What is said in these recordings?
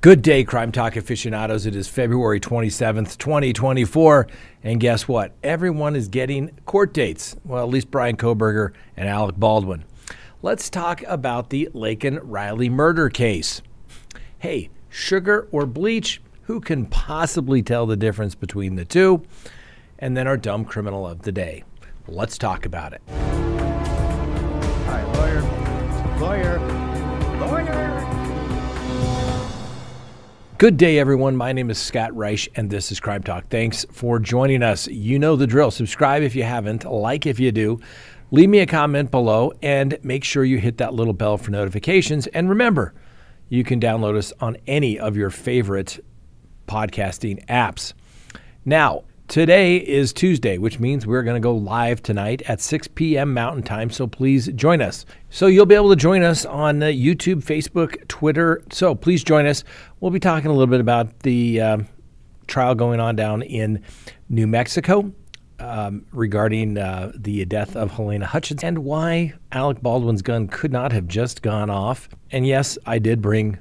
Good day, Crime Talk aficionados. It is February 27th, 2024. And guess what? Everyone is getting court dates. Well, at least Bryan Kohberger and Alec Baldwin. Let's talk about the Laken Riley murder case. Hey, sugar or bleach? Who can possibly tell the difference between the two? And then our dumb criminal of the day. Let's talk about it. Hi, lawyer. Good day, everyone. My name is Scott Reich, and this is Crime Talk. Thanks for joining us. You know the drill. Subscribe if you haven't, like if you do. Leave me a comment below, and make sure you hit that little bell for notifications. And remember, you can download us on any of your favorite podcasting apps. Now, today is Tuesday, which means we're going to go live tonight at 6 p.m. Mountain Time, so please join us. So you'll be able to join us on YouTube, Facebook, Twitter, so please join us. We'll be talking a little bit about the trial going on down in New Mexico regarding the death of Helena Hutchinson and why Alec Baldwin's gun could not have just gone off. And yes, I did bring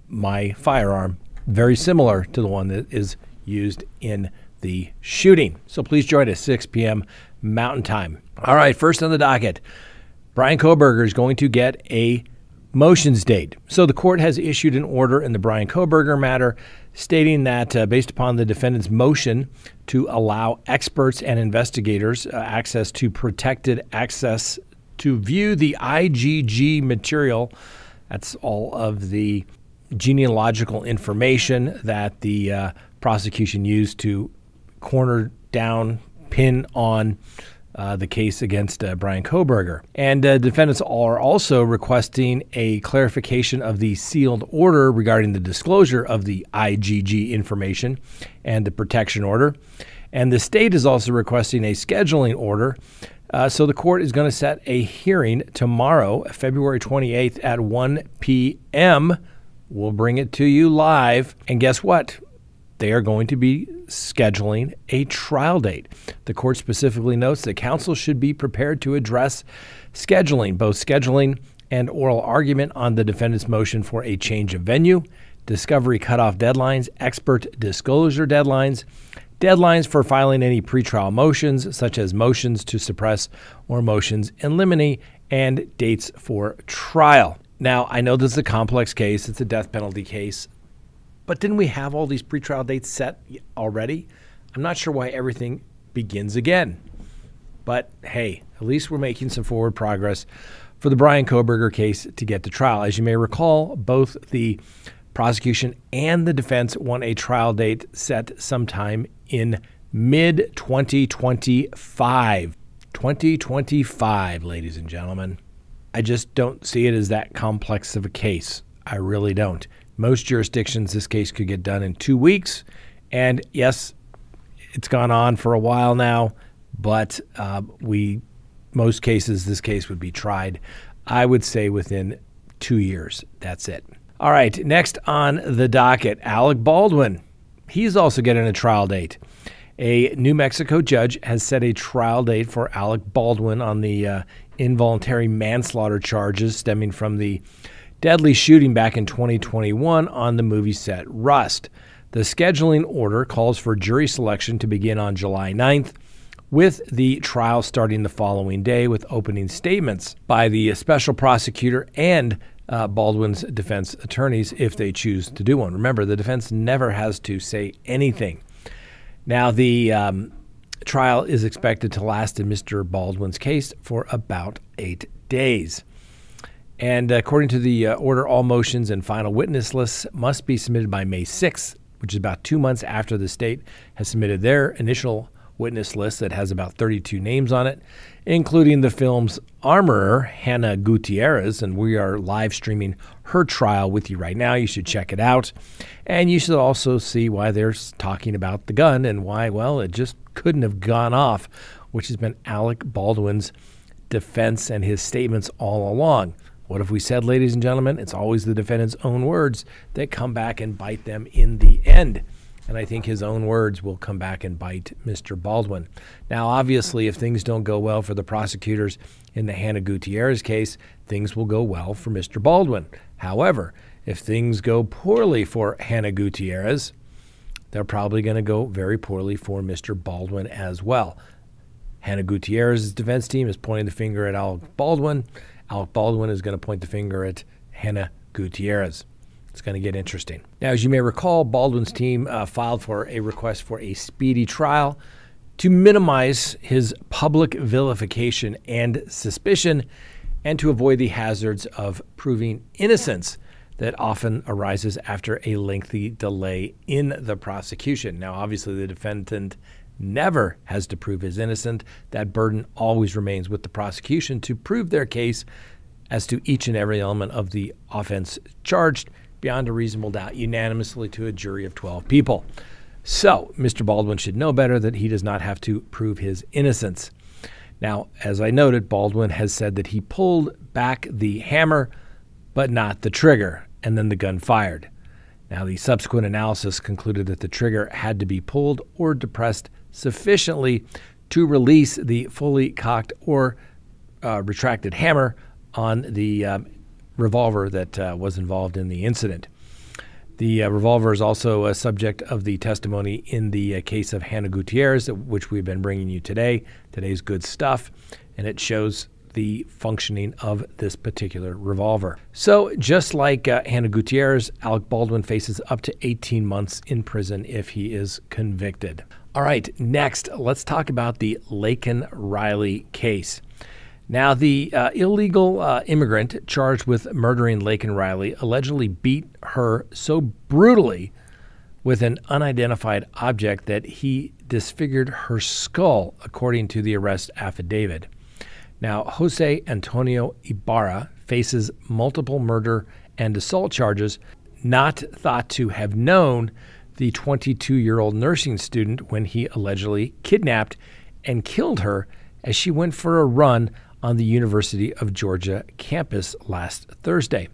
my firearm, very similar to the one that is used in the shooting. So please join us, 6 p.m. Mountain Time. All right, first on the docket, Bryan Kohberger is going to get a motions date. So the court has issued an order in the Bryan Kohberger matter stating that based upon the defendant's motion to allow experts and investigators access to protected access to view the IGG material, that's all of the genealogical information that the prosecution used to corner down, pin on the case against Bryan Kohberger. And defendants are also requesting a clarification of the sealed order regarding the disclosure of the IGG information and the protection order. And the state is also requesting a scheduling order. So the court is going to set a hearing tomorrow, February 28th at 1 p.m. We'll bring it to you live. And guess what? They are going to be scheduling a trial date. The court specifically notes that counsel should be prepared to address scheduling, both scheduling and oral argument on the defendant's motion for a change of venue, discovery cutoff deadlines, expert disclosure deadlines, deadlines for filing any pretrial motions, such as motions to suppress or motions in limine, and dates for trial. Now, I know this is a complex case. It's a death penalty case. But didn't we have all these pretrial dates set already? I'm not sure why everything begins again. But hey, at least we're making some forward progress for the Bryan Kohberger case to get to trial. As you may recall, both the prosecution and the defense want a trial date set sometime in mid-2025. 2025, ladies and gentlemen. I just don't see it as that complex of a case. I really don't. Most jurisdictions, this case could get done in 2 weeks. And yes, it's gone on for a while now, but most cases, this case would be tried, I would say, within 2 years. That's it. All right, next on the docket, Alec Baldwin. He's also getting a trial date. A New Mexico judge has set a trial date for Alec Baldwin on the involuntary manslaughter charges stemming from the deadly shooting back in 2021 on the movie set Rust. The scheduling order calls for jury selection to begin on July 9th, with the trial starting the following day with opening statements by the special prosecutor and Baldwin's defense attorneys if they choose to do one. Remember, the defense never has to say anything. Now, the trial is expected to last in Mr. Baldwin's case for about 8 days. And according to the order, all motions and final witness lists must be submitted by May 6th, which is about 2 months after the state has submitted their initial witness list that has about 32 names on it, including the film's armorer, Hannah Gutierrez. And we are live streaming her trial with you right now. You should check it out. And you should also see why they're talking about the gun and why, well, it just couldn't have gone off, which has been Alec Baldwin's defense and his statements all along. What have we said, ladies and gentlemen? It's always the defendant's own words that come back and bite them in the end. And I think his own words will come back and bite Mr. Baldwin. Now, obviously, if things don't go well for the prosecutors in the Hannah Gutierrez case, things will go well for Mr. Baldwin. However, If things go poorly for Hannah Gutierrez, they're probably going to go very poorly for Mr. Baldwin as well. Hannah Gutierrez's defense team is pointing the finger at Alec Baldwin. Alec Baldwin is going to point the finger at Hannah Gutierrez. It's going to get interesting. Now, as you may recall, Baldwin's team filed for a request for a speedy trial to minimize his public vilification and suspicion and to avoid the hazards of proving innocence that often arises after a lengthy delay in the prosecution. Now, obviously, the defendant never has to prove his innocent. That burden always remains with the prosecution to prove their case as to each and every element of the offense charged beyond a reasonable doubt unanimously to a jury of 12 people. So, Mr. Baldwin should know better that he does not have to prove his innocence. Now, as I noted, Baldwin has said that he pulled back the hammer, but not the trigger, and then the gun fired. Now, the subsequent analysis concluded that the trigger had to be pulled or depressed sufficiently to release the fully cocked or retracted hammer on the revolver that was involved in the incident. The revolver is also a subject of the testimony in the case of Hannah Gutierrez, which we've been bringing you today. Today's good stuff, and it shows the functioning of this particular revolver. So just like Hannah Gutierrez, Alec Baldwin faces up to 18 months in prison if he is convicted. All right, next, let's talk about the Laken Riley case. Now, the illegal immigrant charged with murdering Laken Riley allegedly beat her so brutally with an unidentified object that he disfigured her skull, according to the arrest affidavit. Now, Jose Antonio Ibarra faces multiple murder and assault charges, not thought to have known the 22-year-old nursing student when he allegedly kidnapped and killed her as she went for a run on the University of Georgia campus last Thursday.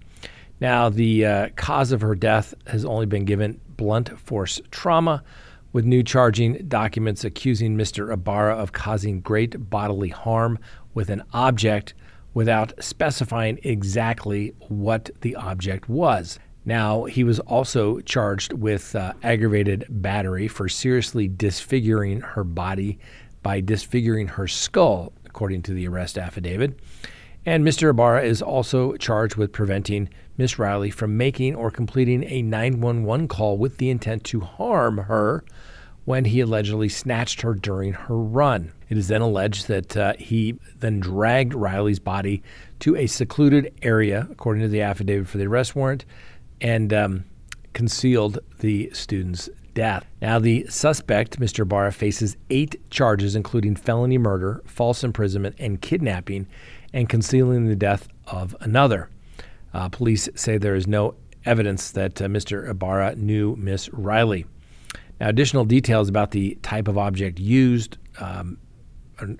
Now, the cause of her death has only been given blunt force trauma, with new charging documents accusing Mr. Ibarra of causing great bodily harm with an object without specifying exactly what the object was. Now, he was also charged with aggravated battery for seriously disfiguring her body by disfiguring her skull, according to the arrest affidavit. And Mr. Ibarra is also charged with preventing Miss Riley from making or completing a 911 call with the intent to harm her when he allegedly snatched her during her run. It is then alleged that he then dragged Riley's body to a secluded area, according to the affidavit for the arrest warrant, and concealed the student's death. Now, the suspect, Mr. Ibarra, faces 8 charges, including felony murder, false imprisonment, and kidnapping, and concealing the death of another. Police say there is no evidence that Mr. Ibarra knew Miss Riley. Now, additional details about the type of object used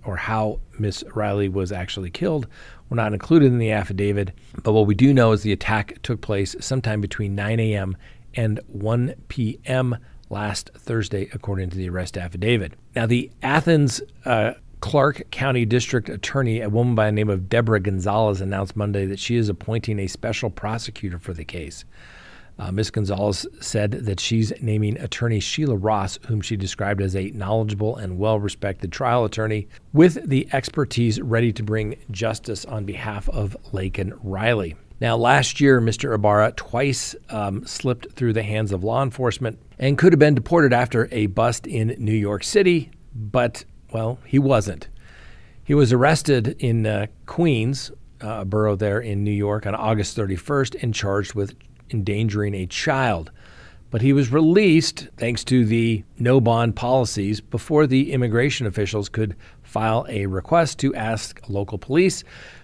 or how Miss Riley was actually killed were not included in the affidavit, but what we do know is the attack took place sometime between 9 a.m. and 1 p.m. last Thursday, according to the arrest affidavit. Now, the Athens Clark County District Attorney, a woman by the name of Deborah Gonzalez, announced Monday that she is appointing a special prosecutor for the case. Ms. Gonzalez said that she's naming attorney Sheila Ross, whom she described as a knowledgeable and well-respected trial attorney with the expertise ready to bring justice on behalf of Laken Riley. Now, last year, Mr. Ibarra twice slipped through the hands of law enforcement and could have been deported after a bust in New York City, but, well, he wasn't. He was arrested in Queens, a borough there in New York, on August 31st and charged with endangering a child. But he was released thanks to the no bond policies before the immigration officials could file a request to ask local police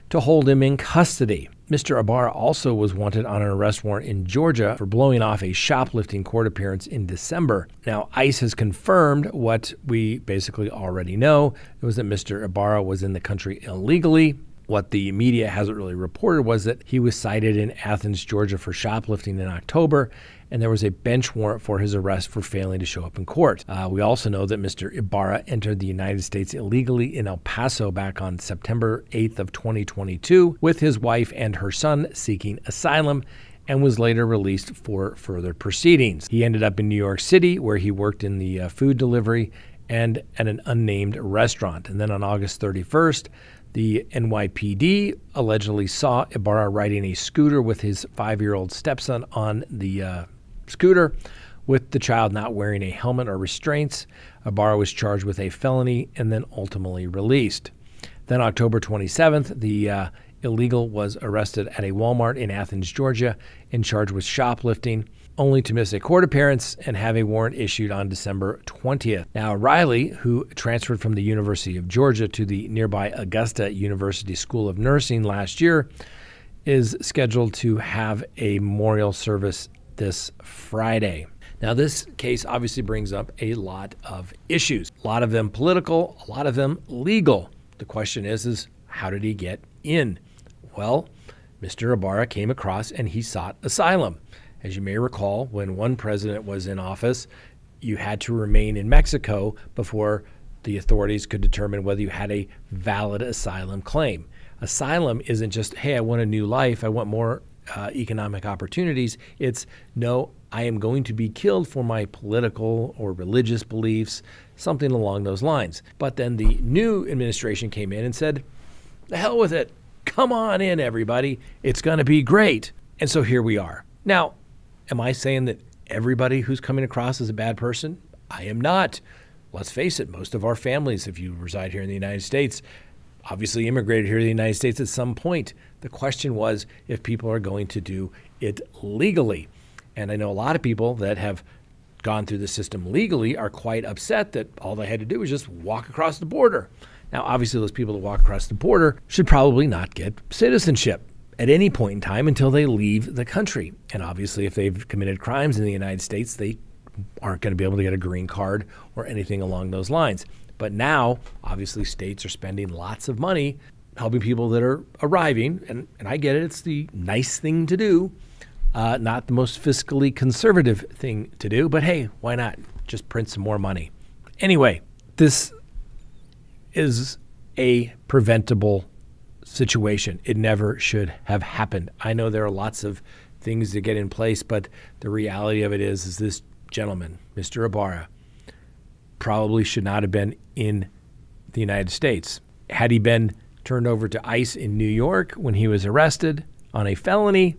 to hold him in custody. Mr. Ibarra also was wanted on an arrest warrant in Georgia for blowing off a shoplifting court appearance in December. Now, ICE has confirmed what we basically already know. It was that Mr. Ibarra was in the country illegally. What the media hasn't really reported was that he was cited in Athens, Georgia for shoplifting in October, and there was a bench warrant for his arrest for failing to show up in court. We also know that Mr. Ibarra entered the United States illegally in El Paso back on September 8th of 2022 with his wife and her son seeking asylum, and was later released for further proceedings. He ended up in New York City, where he worked in the food delivery and at an unnamed restaurant. And then on August 31st, the NYPD allegedly saw Ibarra riding a scooter with his 5-year-old stepson on the scooter, with the child not wearing a helmet or restraints. Ibarra was charged with a felony and then ultimately released. Then October 27th, the illegal was arrested at a Walmart in Athens, Georgia, and charged with shoplifting, only to miss a court appearance and have a warrant issued on December 20th. Now, Riley, who transferred from the University of Georgia to the nearby Augusta University School of Nursing last year, is scheduled to have a memorial service this Friday. Now, this case obviously brings up a lot of issues, a lot of them political, a lot of them legal. The question is how did he get in? Well, Mr. Ibarra came across and he sought asylum. As you may recall, when one president was in office, you had to remain in Mexico before the authorities could determine whether you had a valid asylum claim. Asylum isn't just, hey, I want a new life, I want more economic opportunities. It's, no, I am going to be killed for my political or religious beliefs, something along those lines. But then the new administration came in and said, the hell with it. Come on in, everybody. It's going to be great. And so here we are. Now, am I saying that everybody who's coming across is a bad person? I am not. Let's face it, most of our families, if you reside here in the United States, obviously immigrated here to the United States at some point. The question was if people are going to do it legally. And I know a lot of people that have gone through the system legally are quite upset that all they had to do was just walk across the border. Now, obviously, those people that walk across the border should probably not get citizenship at any point in time until they leave the country. And obviously, if they've committed crimes in the United States, they aren't going to be able to get a green card or anything along those lines. But now, obviously, states are spending lots of money helping people that are arriving. And I get it. It's the nice thing to do, not the most fiscally conservative thing to do. But hey, why not just print some more money? Anyway, this is a preventable situation. It never should have happened. I know there are lots of things to get in place, but the reality of it is this gentleman, Mr. Ibarra, probably should not have been in the United States. Had he been turned over to ICE in New York when he was arrested on a felony,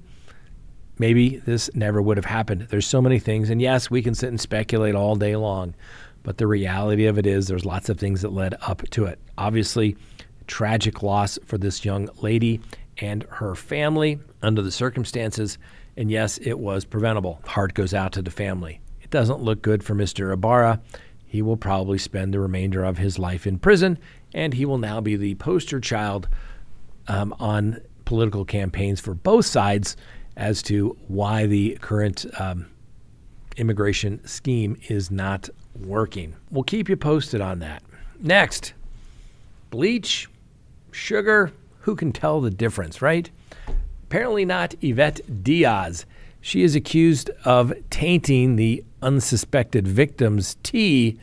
maybe this never would have happened. There's so many things, and yes, we can sit and speculate all day long, but the reality of it is there's lots of things that led up to it. Obviously, tragic loss for this young lady and her family under the circumstances, and yes, it was preventable. Heart goes out to the family. It doesn't look good for Mr. Ibarra. He will probably spend the remainder of his life in prison, and he will now be the poster child on political campaigns for both sides as to why the current immigration scheme is not working. We'll keep you posted on that. Next, bleach, sugar, who can tell the difference, right? Apparently not Yvette Diaz. She is accused of tainting the unsuspected victim's tea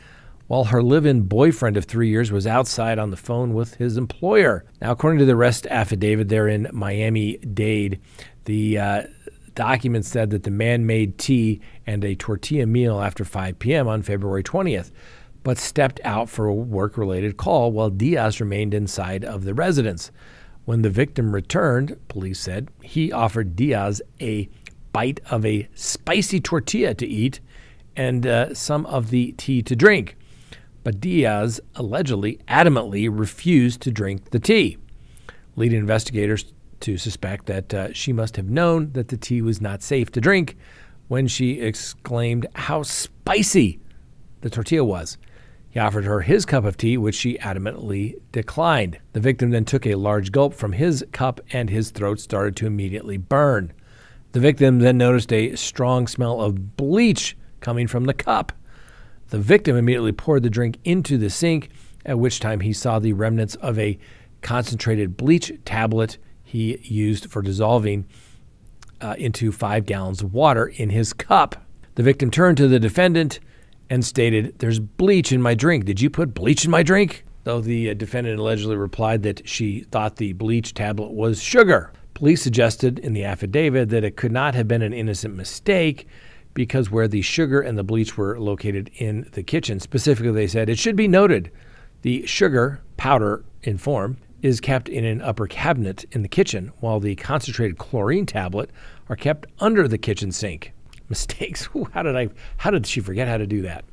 while her live-in boyfriend of 3 years was outside on the phone with his employer. Now, according to the arrest affidavit there in Miami-Dade, the document said that the man made tea and a tortilla meal after 5 p.m. on February 20th, but stepped out for a work-related call while Diaz remained inside of the residence. When the victim returned, police said, he offered Diaz a bite of a spicy tortilla to eat and some of the tea to drink. But Diaz allegedly adamantly refused to drink the tea, leading investigators to suspect that she must have known that the tea was not safe to drink when she exclaimed how spicy the tortilla was. He offered her his cup of tea, which she adamantly declined. The victim then took a large gulp from his cup and his throat started to immediately burn. The victim then noticed a strong smell of bleach coming from the cup. The victim immediately poured the drink into the sink, at which time he saw the remnants of a concentrated bleach tablet he used for dissolving into 5 gallons of water in his cup. The victim turned to the defendant and stated, "There's bleach in my drink. Did you put bleach in my drink?" Though the defendant allegedly replied that she thought the bleach tablet was sugar. Police suggested in the affidavit that it could not have been an innocent mistake because where the sugar and the bleach were located in the kitchen. Specifically, they said, it should be noted the sugar, powder in form, is kept in an upper cabinet in the kitchen, while the concentrated chlorine tablet are kept under the kitchen sink. Mistakes? How did she forget how to do that?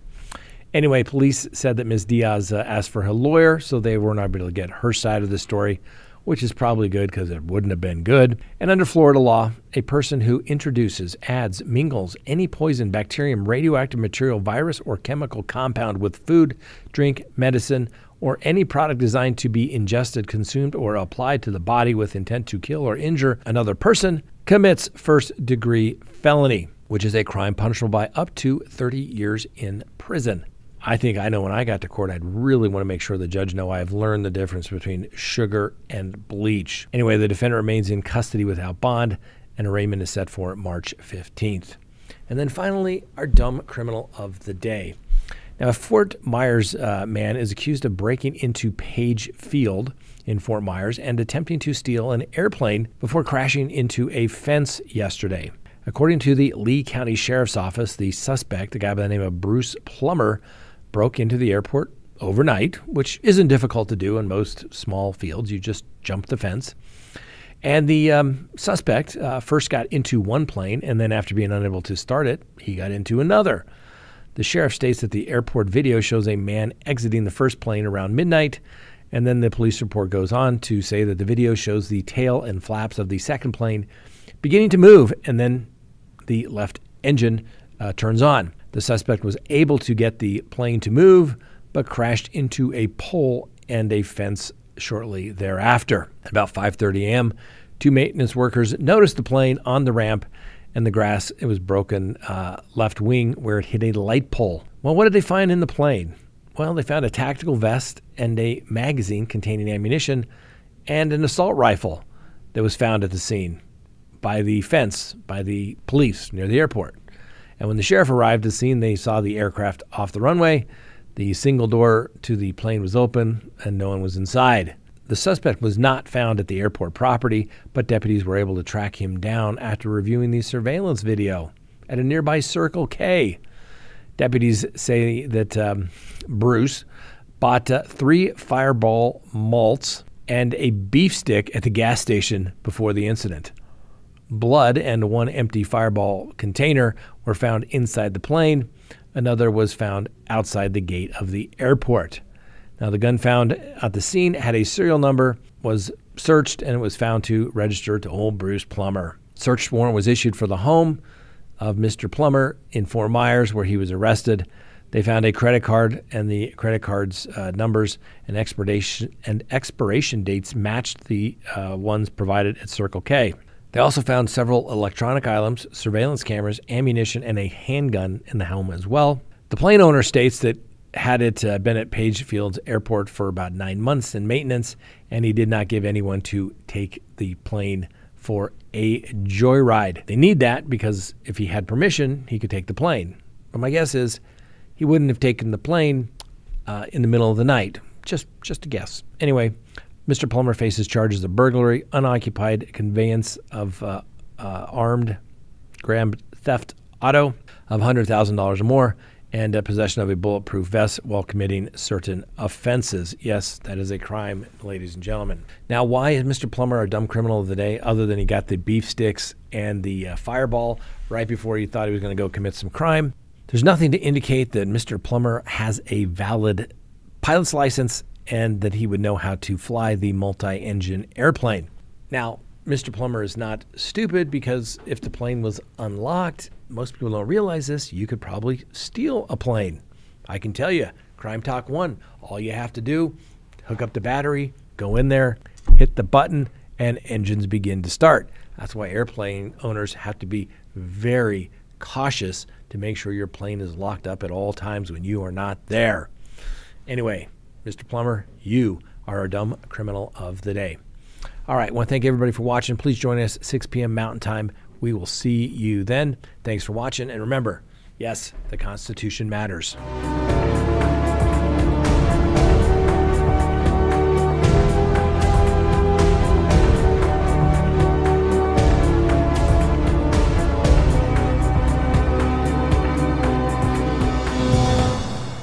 Anyway, police said that Ms. Diaz asked for her lawyer, so they were not able to get her side of the story, which is probably good because it wouldn't have been good. And under Florida law, a person who introduces, adds, mingles any poison, bacterium, radioactive material, virus, or chemical compound with food, drink, medicine, or any product designed to be ingested, consumed, or applied to the body with intent to kill or injure another person commits first-degree felony, which is a crime punishable by up to 30 years in prison. I think I know when I got to court, I'd really want to make sure the judge know I've learned the difference between sugar and bleach. Anyway, the defendant remains in custody without bond, and arraignment is set for March 15th. And then finally, our dumb criminal of the day. Now, a Fort Myers man is accused of breaking into Page Field in Fort Myers and attempting to steal an airplane before crashing into a fence yesterday. According to the Lee County Sheriff's Office, the suspect, a guy by the name of Bruce Plummer, broke into the airport overnight, which isn't difficult to do in most small fields. You just jump the fence. And the suspect first got into one plane, and then after being unable to start it, he got into another. The sheriff states that the airport video shows a man exiting the first plane around midnight, and then the police report goes on to say that the video shows the tail and flaps of the second plane beginning to move, and then the left engine turns on. The suspect was able to get the plane to move, but crashed into a pole and a fence shortly thereafter. At about 5:30 a.m., two maintenance workers noticed the plane on the ramp and the grass. It was broken left wing where it hit a light pole. Well, what did they find in the plane? Well, they found a tactical vest and a magazine containing ammunition and an assault rifle that was found at the scene by the fence, by the police near the airport. And when the sheriff arrived at the scene, they saw the aircraft off the runway. The single door to the plane was open and no one was inside. The suspect was not found at the airport property, but deputies were able to track him down after reviewing the surveillance video at a nearby Circle K. Deputies say that Bruce bought 3 Fireball malts and a beef stick at the gas station before the incident. Blood and 1 empty Fireball container were found inside the plane. Another was found outside the gate of the airport. Now, the gun found at the scene had a serial number, was searched, and it was found to register to old Bruce Plummer. Search warrant was issued for the home of Mr. Plummer in Fort Myers, where he was arrested. They found a credit card, and the credit card's numbers and expiration dates matched the ones provided at Circle K. They also found several electronic items, surveillance cameras, ammunition, and a handgun in the home as well. The plane owner states that had it been at Page Field's airport for about 9 months in maintenance, and he did not give anyone to take the plane for a joyride. They need that because if he had permission, he could take the plane. But my guess is he wouldn't have taken the plane in the middle of the night. Just a guess. Anyway, Mr. Plummer faces charges of burglary, unoccupied conveyance of armed grand theft auto of $100,000 or more, and possession of a bulletproof vest while committing certain offenses. Yes, that is a crime, ladies and gentlemen. Now, why is Mr. Plummer a dumb criminal of the day, other than he got the beef sticks and the Fireball right before he thought he was going to go commit some crime? There's nothing to indicate that Mr. Plummer has a valid pilot's license and that he would know how to fly the multi-engine airplane. Now, Mr. Plummer is not stupid, because if the plane was unlocked, most people don't realize this, you could probably steal a plane. I can tell you, CrimeTalk 1, all you have to do, hook up the battery, go in there, hit the button, and engines begin to start. That's why airplane owners have to be very cautious to make sure your plane is locked up at all times when you are not there. Anyway, Mr. Plummer, you are a dumb criminal of the day. All right, I want to thank everybody for watching. Please join us 6 p.m. Mountain Time. We will see you then. Thanks for watching. And remember, yes, the Constitution matters.